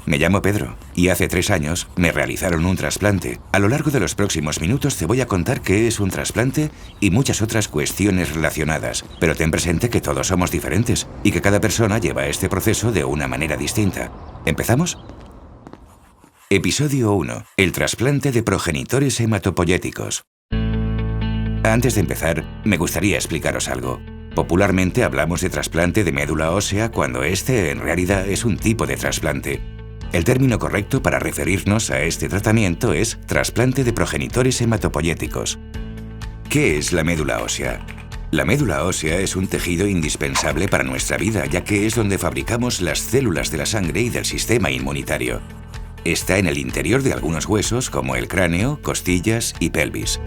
Me llamo Pedro y hace 3 años me realizaron un trasplante. A lo largo de los próximos minutos te voy a contar qué es un trasplante y muchas otras cuestiones relacionadas. Pero ten presente que todos somos diferentes y que cada persona lleva este proceso de una manera distinta. ¿Empezamos? Episodio 1. El trasplante de progenitores hematopoyéticos. Antes de empezar, me gustaría explicaros algo. Popularmente hablamos de trasplante de médula ósea cuando este en realidad es un tipo de trasplante. El término correcto para referirnos a este tratamiento es trasplante de progenitores hematopoyéticos. ¿Qué es la médula ósea? La médula ósea es un tejido indispensable para nuestra vida, ya que es donde fabricamos las células de la sangre y del sistema inmunitario. Está en el interior de algunos huesos como el cráneo, costillas y pelvis.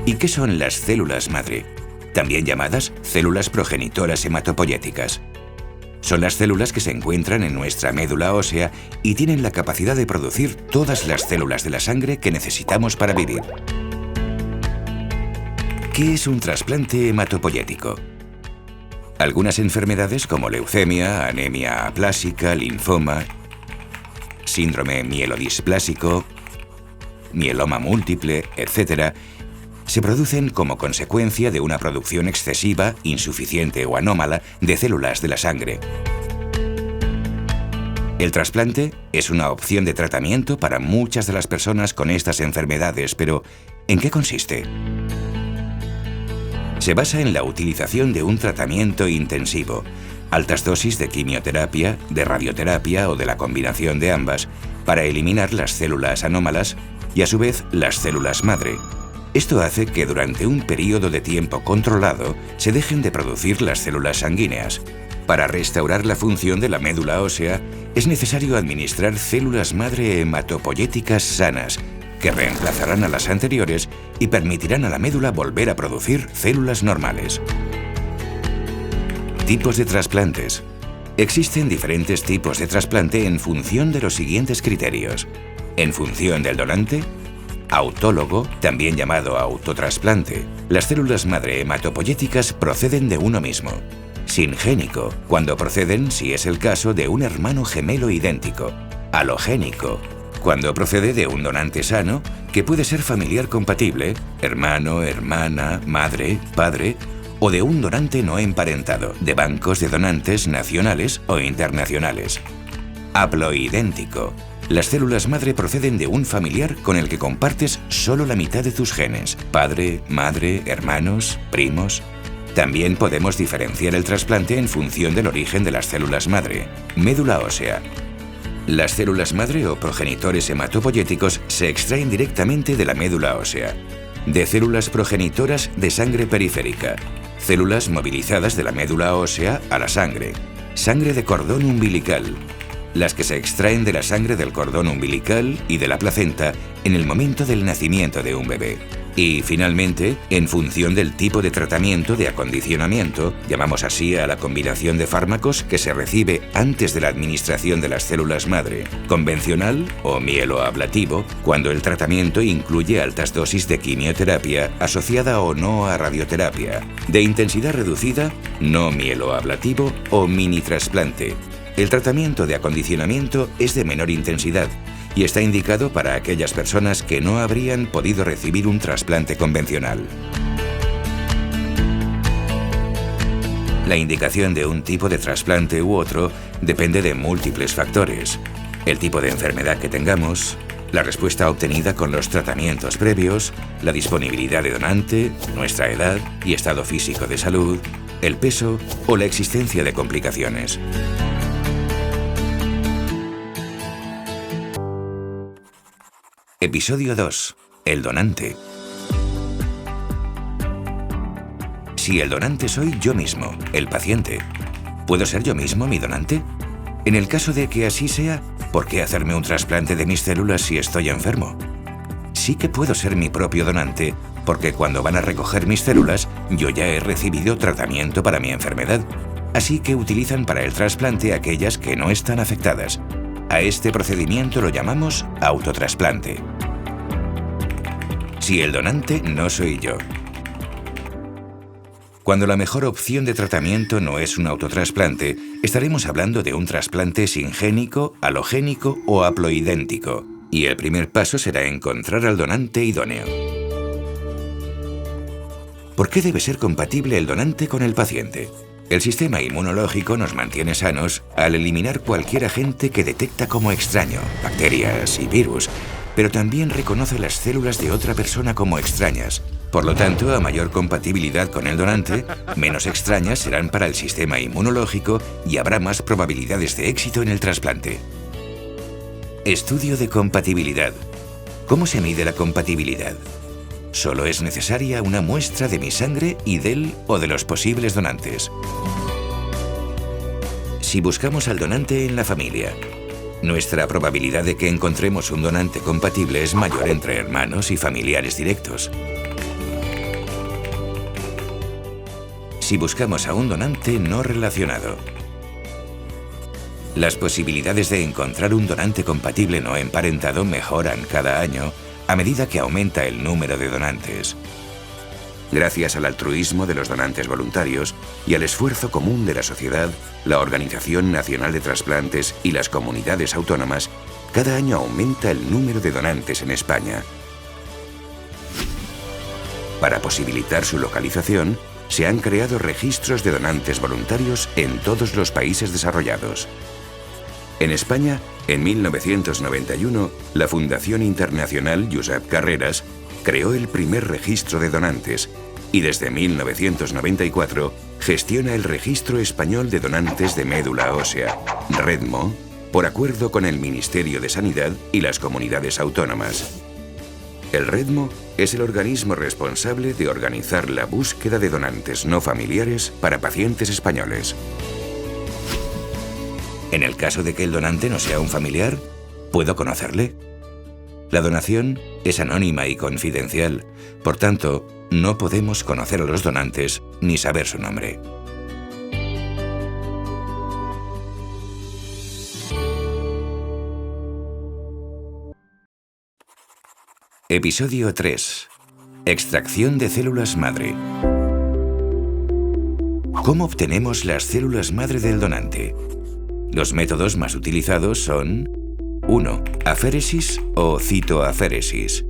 ¿Y qué son las células madre? También llamadas células progenitoras hematopoyéticas. Son las células que se encuentran en nuestra médula ósea y tienen la capacidad de producir todas las células de la sangre que necesitamos para vivir. ¿Qué es un trasplante hematopoyético? Algunas enfermedades como leucemia, anemia aplásica, linfoma, síndrome mielodisplásico, mieloma múltiple, etc., se producen como consecuencia de una producción excesiva, insuficiente o anómala de células de la sangre. El trasplante es una opción de tratamiento para muchas de las personas con estas enfermedades, pero ¿en qué consiste? Se basa en la utilización de un tratamiento intensivo, altas dosis de quimioterapia, de radioterapia o de la combinación de ambas, para eliminar las células anómalas y a su vez las células madre. Esto hace que durante un periodo de tiempo controlado se dejen de producir las células sanguíneas. Para restaurar la función de la médula ósea, es necesario administrar células madre hematopoyéticas sanas, que reemplazarán a las anteriores y permitirán a la médula volver a producir células normales. Tipos de trasplantes. Existen diferentes tipos de trasplante en función de los siguientes criterios. En función del donante, autólogo, también llamado autotrasplante. Las células madre hematopoyéticas proceden de uno mismo. Singénico, cuando proceden, si es el caso, de un hermano gemelo idéntico. Alogénico, cuando procede de un donante sano, que puede ser familiar compatible, hermano, hermana, madre, padre, o de un donante no emparentado, de bancos de donantes nacionales o internacionales. Haploidéntico. Las células madre proceden de un familiar con el que compartes solo la mitad de tus genes, padre, madre, hermanos, primos. También podemos diferenciar el trasplante en función del origen de las células madre. Médula ósea. Las células madre o progenitores hematopoyéticos se extraen directamente de la médula ósea, de células progenitoras de sangre periférica, células movilizadas de la médula ósea a la sangre, sangre de cordón umbilical, las que se extraen de la sangre del cordón umbilical y de la placenta en el momento del nacimiento de un bebé. Y, finalmente, en función del tipo de tratamiento de acondicionamiento, llamamos así a la combinación de fármacos que se recibe antes de la administración de las células madre, convencional o mieloablativo, cuando el tratamiento incluye altas dosis de quimioterapia asociada o no a radioterapia, de intensidad reducida, no mieloablativo o mini trasplante. El tratamiento de acondicionamiento es de menor intensidad y está indicado para aquellas personas que no habrían podido recibir un trasplante convencional. La indicación de un tipo de trasplante u otro depende de múltiples factores: el tipo de enfermedad que tengamos, la respuesta obtenida con los tratamientos previos, la disponibilidad de donante, nuestra edad y estado físico de salud, el peso o la existencia de complicaciones. Episodio 2. El donante. Si el donante soy yo mismo, el paciente, ¿puedo ser yo mismo mi donante? En el caso de que así sea, ¿por qué hacerme un trasplante de mis células si estoy enfermo? Sí que puedo ser mi propio donante, porque cuando van a recoger mis células, yo ya he recibido tratamiento para mi enfermedad. Así que utilizan para el trasplante aquellas que no están afectadas. A este procedimiento lo llamamos autotrasplante. Si el donante no soy yo. Cuando la mejor opción de tratamiento no es un autotrasplante, Estaremos hablando de un trasplante singénico, halogénico o haploidéntico, y el primer paso será encontrar al donante idóneo. ¿Por qué debe ser compatible el donante con el paciente? El sistema inmunológico nos mantiene sanos al eliminar cualquier agente que detecta como extraño, bacterias y virus, pero también reconoce las células de otra persona como extrañas. Por lo tanto, a mayor compatibilidad con el donante, menos extrañas serán para el sistema inmunológico y habrá más probabilidades de éxito en el trasplante. Estudio de compatibilidad. ¿Cómo se mide la compatibilidad? Solo es necesaria una muestra de mi sangre y del o de los posibles donantes. Si buscamos al donante en la familia, nuestra probabilidad de que encontremos un donante compatible es mayor entre hermanos y familiares directos. Si buscamos a un donante no relacionado, las posibilidades de encontrar un donante compatible no emparentado mejoran cada año a medida que aumenta el número de donantes. Gracias al altruismo de los donantes voluntarios y al esfuerzo común de la sociedad, la Organización Nacional de Trasplantes y las comunidades autónomas, cada año aumenta el número de donantes en España. Para posibilitar su localización, se han creado registros de donantes voluntarios en todos los países desarrollados. En España, en 1991, la Fundación Internacional Josep Carreras creó el primer registro de donantes y desde 1994 gestiona el Registro Español de Donantes de Médula Ósea, REDMO, por acuerdo con el Ministerio de Sanidad y las comunidades autónomas. El REDMO es el organismo responsable de organizar la búsqueda de donantes no familiares para pacientes españoles. En el caso de que el donante no sea un familiar, ¿puedo conocerle? La donación es anónima y confidencial, por tanto, no podemos conocer a los donantes ni saber su nombre. Episodio 3. Extracción de células madre. ¿Cómo obtenemos las células madre del donante? Los métodos más utilizados son 1. Aféresis o citoaféresis.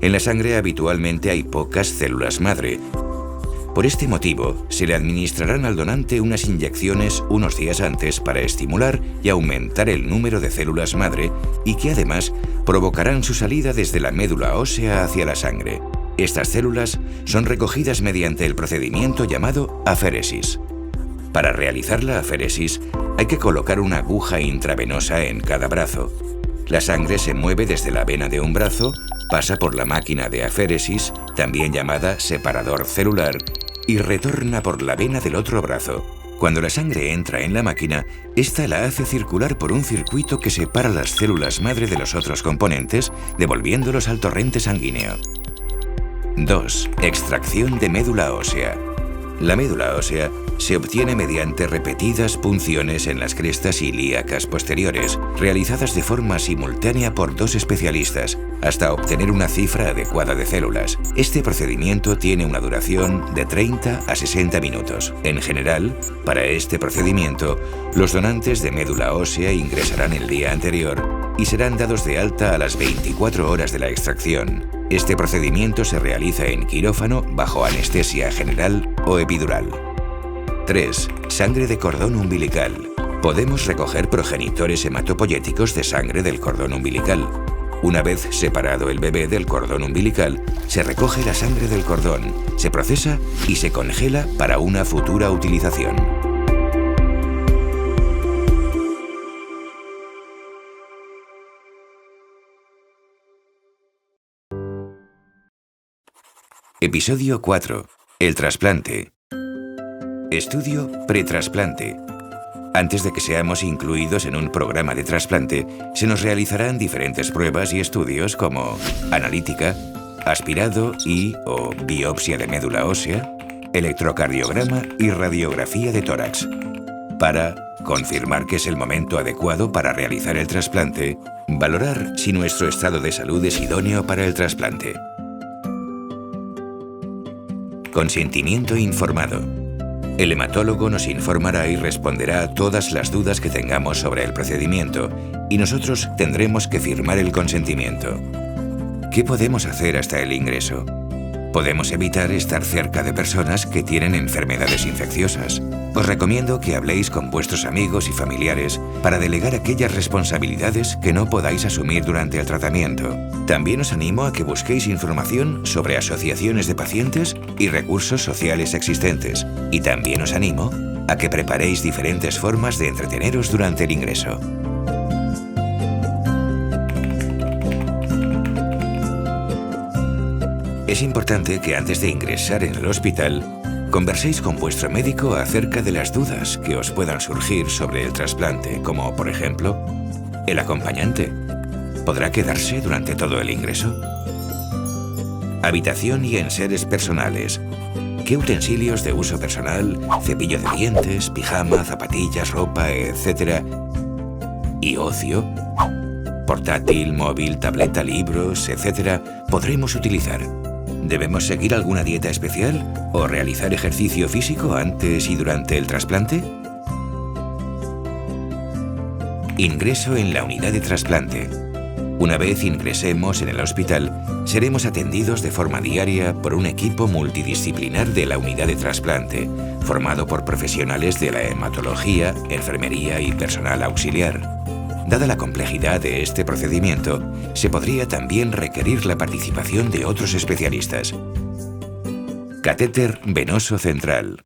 En la sangre habitualmente hay pocas células madre. Por este motivo, se le administrarán al donante unas inyecciones unos días antes para estimular y aumentar el número de células madre y que además provocarán su salida desde la médula ósea hacia la sangre. Estas células son recogidas mediante el procedimiento llamado aféresis. Para realizar la aféresis, hay que colocar una aguja intravenosa en cada brazo. La sangre se mueve desde la vena de un brazo, pasa por la máquina de aféresis, también llamada separador celular, y retorna por la vena del otro brazo. Cuando la sangre entra en la máquina, esta la hace circular por un circuito que separa las células madre de los otros componentes, devolviéndolos al torrente sanguíneo. 2. Extracción de médula ósea. La médula ósea se obtiene mediante repetidas punciones en las crestas ilíacas posteriores, realizadas de forma simultánea por dos especialistas, hasta obtener una cifra adecuada de células. Este procedimiento tiene una duración de 30 a 60 minutos. En general, para este procedimiento, los donantes de médula ósea ingresarán el día anterior y serán dados de alta a las 24 horas de la extracción. Este procedimiento se realiza en quirófano bajo anestesia general o epidural. 3. Sangre de cordón umbilical. Podemos recoger progenitores hematopoyéticos de sangre del cordón umbilical. Una vez separado el bebé del cordón umbilical, se recoge la sangre del cordón, se procesa y se congela para una futura utilización. Episodio 4. El trasplante. Estudio pretrasplante. Antes de que seamos incluidos en un programa de trasplante, se nos realizarán diferentes pruebas y estudios como analítica, aspirado o biopsia de médula ósea, electrocardiograma y radiografía de tórax, para confirmar que es el momento adecuado para realizar el trasplante, valorar si nuestro estado de salud es idóneo para el trasplante. Consentimiento informado. El hematólogo nos informará y responderá a todas las dudas que tengamos sobre el procedimiento y nosotros tendremos que firmar el consentimiento. ¿Qué podemos hacer hasta el ingreso? Podemos evitar estar cerca de personas que tienen enfermedades infecciosas. Os recomiendo que habléis con vuestros amigos y familiares para delegar aquellas responsabilidades que no podáis asumir durante el tratamiento. También os animo a que busquéis información sobre asociaciones de pacientes y recursos sociales existentes. Y también os animo a que preparéis diferentes formas de entreteneros durante el ingreso. Es importante que antes de ingresar en el hospital, converséis con vuestro médico acerca de las dudas que os puedan surgir sobre el trasplante, como, por ejemplo, el acompañante. ¿Podrá quedarse durante todo el ingreso? Habitación y enseres personales. ¿Qué utensilios de uso personal, cepillo de dientes, pijama, zapatillas, ropa, etcétera? ¿Y ocio? Portátil, móvil, tableta, libros, etcétera, podremos utilizar. ¿Debemos seguir alguna dieta especial o realizar ejercicio físico antes y durante el trasplante? Ingreso en la unidad de trasplante. Una vez ingresemos en el hospital, seremos atendidos de forma diaria por un equipo multidisciplinar de la unidad de trasplante, formado por profesionales de la hematología, enfermería y personal auxiliar. Dada la complejidad de este procedimiento, se podría también requerir la participación de otros especialistas. Catéter venoso central.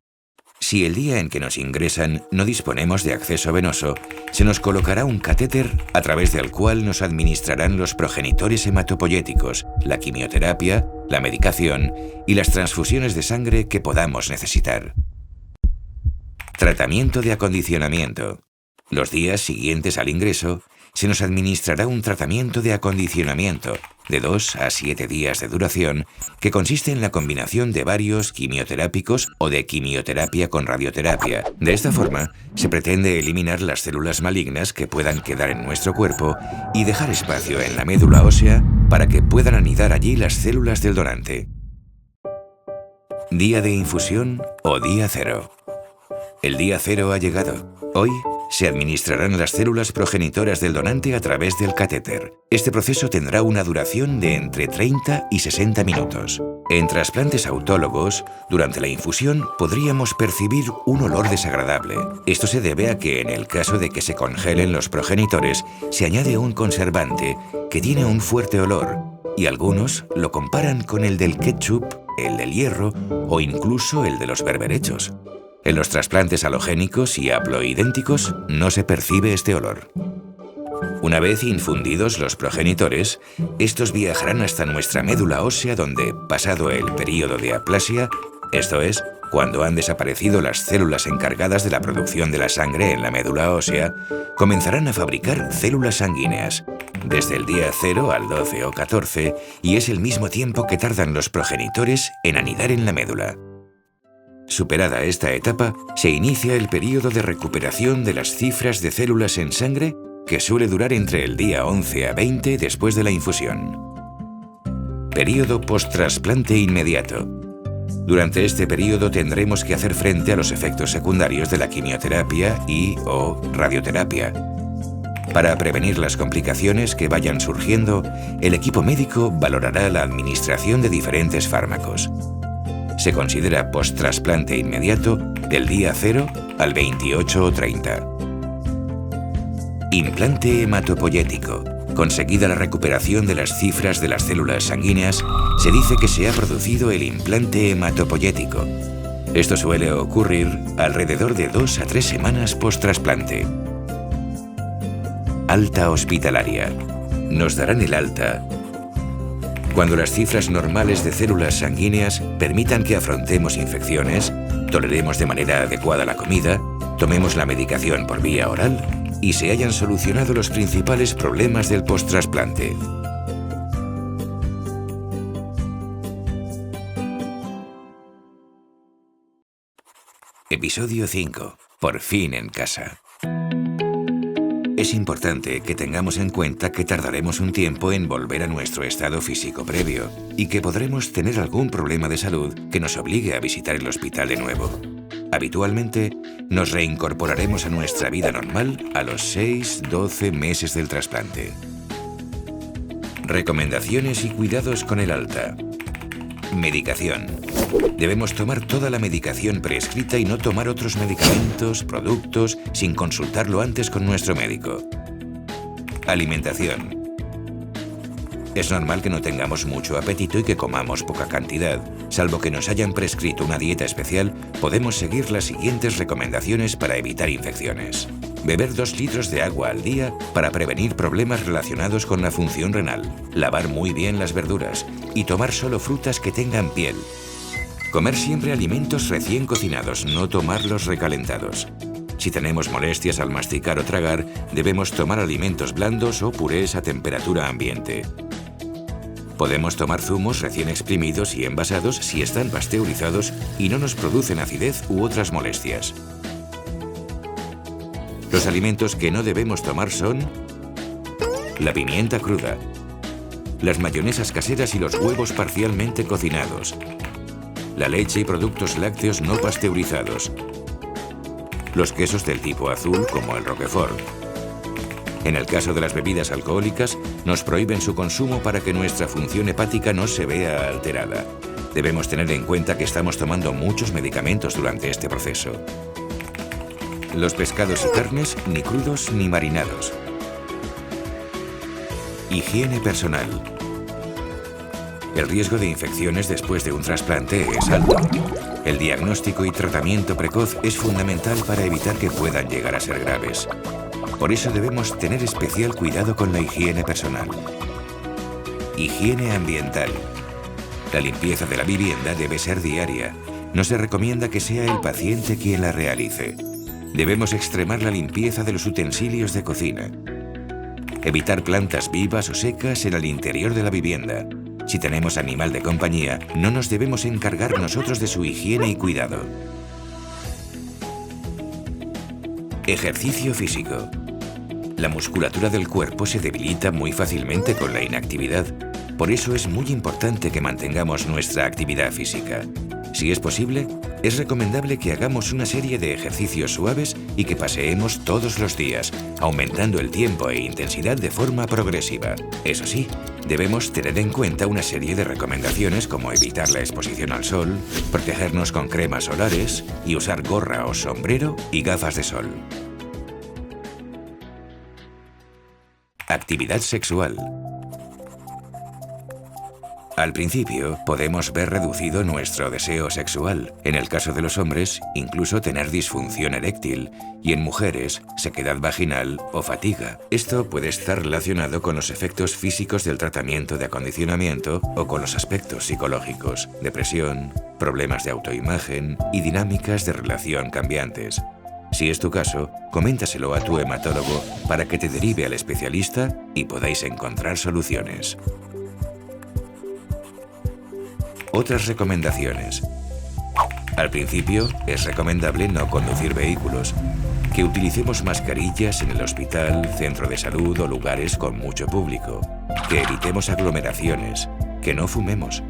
Si el día en que nos ingresan no disponemos de acceso venoso, se nos colocará un catéter a través del cual nos administrarán los progenitores hematopoyéticos, la quimioterapia, la medicación y las transfusiones de sangre que podamos necesitar. Tratamiento de acondicionamiento. Los días siguientes al ingreso, se nos administrará un tratamiento de acondicionamiento de 2 a 7 días de duración que consiste en la combinación de varios quimioterápicos o de quimioterapia con radioterapia. De esta forma, se pretende eliminar las células malignas que puedan quedar en nuestro cuerpo y dejar espacio en la médula ósea para que puedan anidar allí las células del donante. Día de infusión o día cero. El día cero ha llegado. Hoy se administrarán las células progenitoras del donante a través del catéter. Este proceso tendrá una duración de entre 30 y 60 minutos. En trasplantes autólogos, durante la infusión podríamos percibir un olor desagradable. Esto se debe a que en el caso de que se congelen los progenitores, se añade un conservante que tiene un fuerte olor, y algunos lo comparan con el del ketchup, el del hierro o incluso el de los berberechos. En los trasplantes halogénicos y haploidénticos no se percibe este olor. Una vez infundidos los progenitores, estos viajarán hasta nuestra médula ósea donde, pasado el período de aplasia, esto es, cuando han desaparecido las células encargadas de la producción de la sangre en la médula ósea, comenzarán a fabricar células sanguíneas, desde el día 0 al 12 o 14, y es el mismo tiempo que tardan los progenitores en anidar en la médula. Superada esta etapa, se inicia el período de recuperación de las cifras de células en sangre que suele durar entre el día 11 a 20 después de la infusión. Período post-trasplante inmediato. Durante este período tendremos que hacer frente a los efectos secundarios de la quimioterapia y/o radioterapia. Para prevenir las complicaciones que vayan surgiendo, el equipo médico valorará la administración de diferentes fármacos. Se considera post-trasplante inmediato del día 0 al 28 o 30. Implante hematopoyético. Conseguida la recuperación de las cifras de las células sanguíneas, se dice que se ha producido el implante hematopoyético. Esto suele ocurrir alrededor de 2 a 3 semanas post-trasplante. Alta hospitalaria. Nos darán el alta cuando las cifras normales de células sanguíneas permitan que afrontemos infecciones, toleremos de manera adecuada la comida, tomemos la medicación por vía oral y se hayan solucionado los principales problemas del post-trasplante. Episodio 5. Por fin en casa. Es importante que tengamos en cuenta que tardaremos un tiempo en volver a nuestro estado físico previo y que podremos tener algún problema de salud que nos obligue a visitar el hospital de nuevo. Habitualmente, nos reincorporaremos a nuestra vida normal a los 6-12 meses del trasplante. Recomendaciones y cuidados con el alta. Medicación. Debemos tomar toda la medicación prescrita y no tomar otros medicamentos, productos, sin consultarlo antes con nuestro médico. Alimentación. Es normal que no tengamos mucho apetito y que comamos poca cantidad. Salvo que nos hayan prescrito una dieta especial, podemos seguir las siguientes recomendaciones para evitar infecciones. Beber 2 litros de agua al día para prevenir problemas relacionados con la función renal. Lavar muy bien las verduras y tomar solo frutas que tengan piel. Comer siempre alimentos recién cocinados, no tomarlos recalentados. Si tenemos molestias al masticar o tragar, debemos tomar alimentos blandos o purés a temperatura ambiente. Podemos tomar zumos recién exprimidos y envasados si están pasteurizados y no nos producen acidez u otras molestias. Los alimentos que no debemos tomar son la pimienta cruda, las mayonesas caseras y los huevos parcialmente cocinados, la leche y productos lácteos no pasteurizados, los quesos del tipo azul como el Roquefort. En el caso de las bebidas alcohólicas, nos prohíben su consumo para que nuestra función hepática no se vea alterada. Debemos tener en cuenta que estamos tomando muchos medicamentos durante este proceso. Los pescados y carnes, ni crudos ni marinados. Higiene personal. El riesgo de infecciones después de un trasplante es alto. El diagnóstico y tratamiento precoz es fundamental para evitar que puedan llegar a ser graves. Por eso debemos tener especial cuidado con la higiene personal. Higiene ambiental. La limpieza de la vivienda debe ser diaria. No se recomienda que sea el paciente quien la realice. Debemos extremar la limpieza de los utensilios de cocina. Evitar plantas vivas o secas en el interior de la vivienda. Si tenemos animal de compañía, no nos debemos encargar nosotros de su higiene y cuidado. Ejercicio físico. La musculatura del cuerpo se debilita muy fácilmente con la inactividad. Por eso es muy importante que mantengamos nuestra actividad física. Si es posible, es recomendable que hagamos una serie de ejercicios suaves y que paseemos todos los días, aumentando el tiempo e intensidad de forma progresiva. Eso sí, debemos tener en cuenta una serie de recomendaciones como evitar la exposición al sol, protegernos con cremas solares y usar gorra o sombrero y gafas de sol. Actividad sexual. Al principio, podemos ver reducido nuestro deseo sexual. En el caso de los hombres, incluso tener disfunción eréctil. Y en mujeres, sequedad vaginal o fatiga. Esto puede estar relacionado con los efectos físicos del tratamiento de acondicionamiento o con los aspectos psicológicos, depresión, problemas de autoimagen y dinámicas de relación cambiantes. Si es tu caso, coméntaselo a tu hematólogo para que te derive al especialista y podáis encontrar soluciones. Otras recomendaciones. Al principio, es recomendable no conducir vehículos, que utilicemos mascarillas en el hospital, centro de salud o lugares con mucho público, que evitemos aglomeraciones, que no fumemos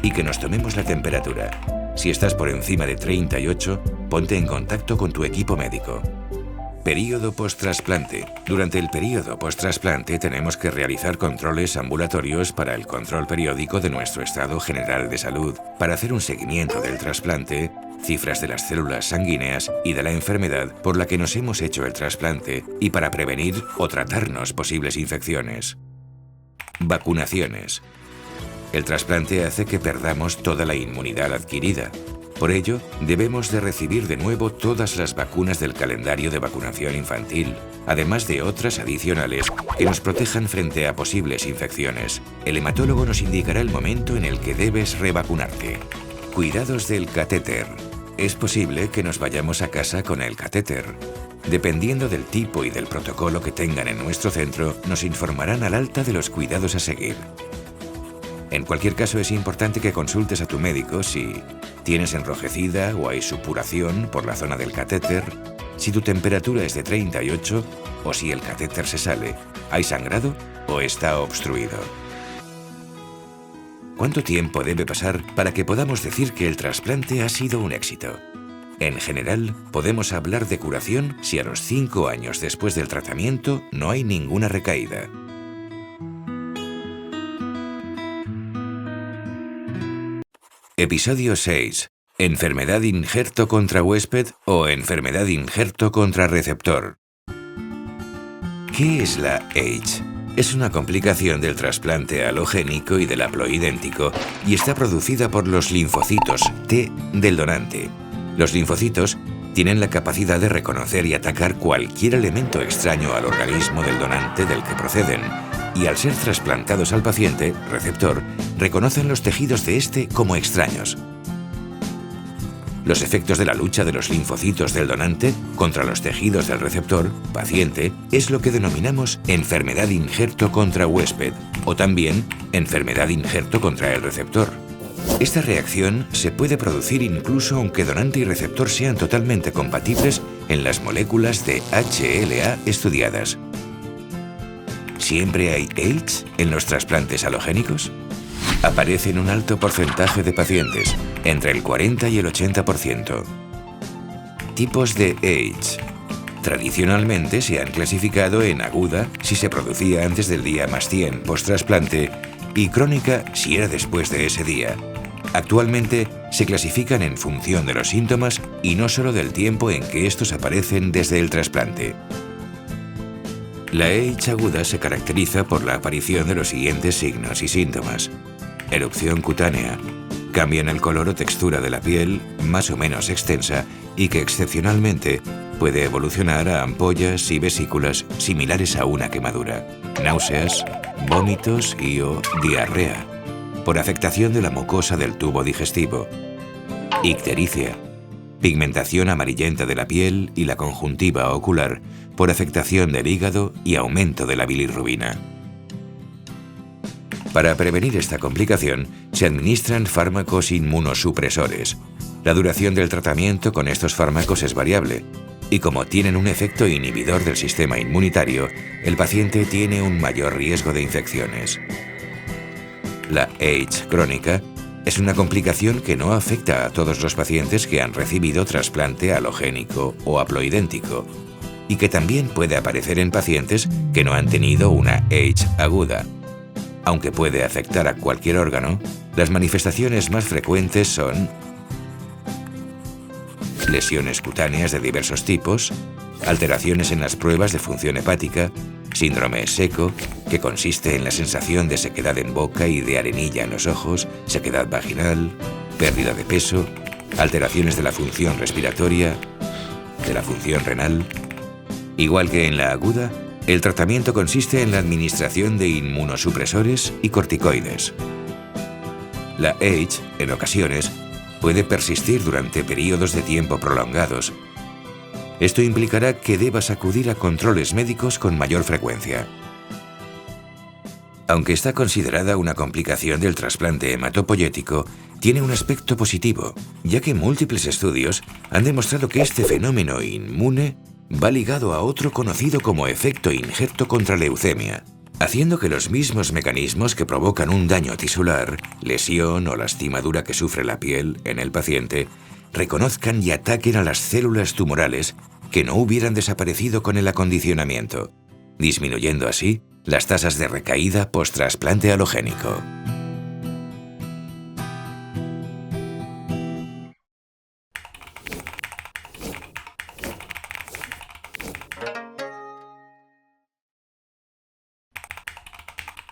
y que nos tomemos la temperatura. Si estás por encima de 38, ponte en contacto con tu equipo médico. Período post-trasplante. Durante el período post-trasplante tenemos que realizar controles ambulatorios para el control periódico de nuestro estado general de salud, para hacer un seguimiento del trasplante, cifras de las células sanguíneas y de la enfermedad por la que nos hemos hecho el trasplante y para prevenir o tratarnos posibles infecciones. Vacunaciones. El trasplante hace que perdamos toda la inmunidad adquirida. Por ello, debemos de recibir de nuevo todas las vacunas del calendario de vacunación infantil, además de otras adicionales que nos protejan frente a posibles infecciones. El hematólogo nos indicará el momento en el que debes revacunarte. Cuidados del catéter. Es posible que nos vayamos a casa con el catéter. Dependiendo del tipo y del protocolo que tengan en nuestro centro, nos informarán al alta de los cuidados a seguir. En cualquier caso, es importante que consultes a tu médico si tienes enrojecida o hay supuración por la zona del catéter, si tu temperatura es de 38 o si el catéter se sale, hay sangrado o está obstruido. ¿Cuánto tiempo debe pasar para que podamos decir que el trasplante ha sido un éxito? En general, podemos hablar de curación si a los 5 años después del tratamiento no hay ninguna recaída. Episodio 6. Enfermedad injerto contra huésped o enfermedad injerto contra receptor. ¿Qué es la AIDS? Es una complicación del trasplante halogénico y del haploidéntico y está producida por los linfocitos T del donante. Los linfocitos tienen la capacidad de reconocer y atacar cualquier elemento extraño al organismo del donante del que proceden, y al ser trasplantados al paciente, receptor, reconocen los tejidos de este como extraños. Los efectos de la lucha de los linfocitos del donante contra los tejidos del receptor, paciente, es lo que denominamos enfermedad injerto contra huésped, o también enfermedad injerto contra el receptor. Esta reacción se puede producir incluso aunque donante y receptor sean totalmente compatibles en las moléculas de HLA estudiadas. ¿Siempre hay AIDS en los trasplantes halogénicos? Aparece en un alto porcentaje de pacientes, entre el 40 y el 80%. Tipos de AIDS. Tradicionalmente se han clasificado en aguda si se producía antes del día +100 post-trasplante y crónica si era después de ese día. Actualmente se clasifican en función de los síntomas y no solo del tiempo en que estos aparecen desde el trasplante. La AIDS aguda se caracteriza por la aparición de los siguientes signos y síntomas. Erupción cutánea, cambio en el color o textura de la piel, más o menos extensa, y que excepcionalmente puede evolucionar a ampollas y vesículas similares a una quemadura. Náuseas, vómitos y o diarrea, por afectación de la mucosa del tubo digestivo. Ictericia, pigmentación amarillenta de la piel y la conjuntiva ocular, por afectación del hígado y aumento de la bilirrubina. Para prevenir esta complicación, se administran fármacos inmunosupresores. La duración del tratamiento con estos fármacos es variable, y como tienen un efecto inhibidor del sistema inmunitario, el paciente tiene un mayor riesgo de infecciones. La AIDS crónica es una complicación que no afecta a todos los pacientes que han recibido trasplante halogénico o haploidéntico, y que también puede aparecer en pacientes que no han tenido una AIDS aguda. Aunque puede afectar a cualquier órgano, las manifestaciones más frecuentes son lesiones cutáneas de diversos tipos, alteraciones en las pruebas de función hepática, síndrome seco, que consiste en la sensación de sequedad en boca y de arenilla en los ojos, sequedad vaginal, pérdida de peso, alteraciones de la función respiratoria, de la función renal. Igual que en la aguda, el tratamiento consiste en la administración de inmunosupresores y corticoides. La AIDS, en ocasiones, puede persistir durante periodos de tiempo prolongados. Esto implicará que debas acudir a controles médicos con mayor frecuencia. Aunque está considerada una complicación del trasplante hematopoyético, tiene un aspecto positivo, ya que múltiples estudios han demostrado que este fenómeno inmune va ligado a otro conocido como efecto injerto contra leucemia, haciendo que los mismos mecanismos que provocan un daño tisular, lesión o lastimadura que sufre la piel en el paciente, reconozcan y ataquen a las células tumorales que no hubieran desaparecido con el acondicionamiento, disminuyendo así las tasas de recaída post-trasplante halogénico.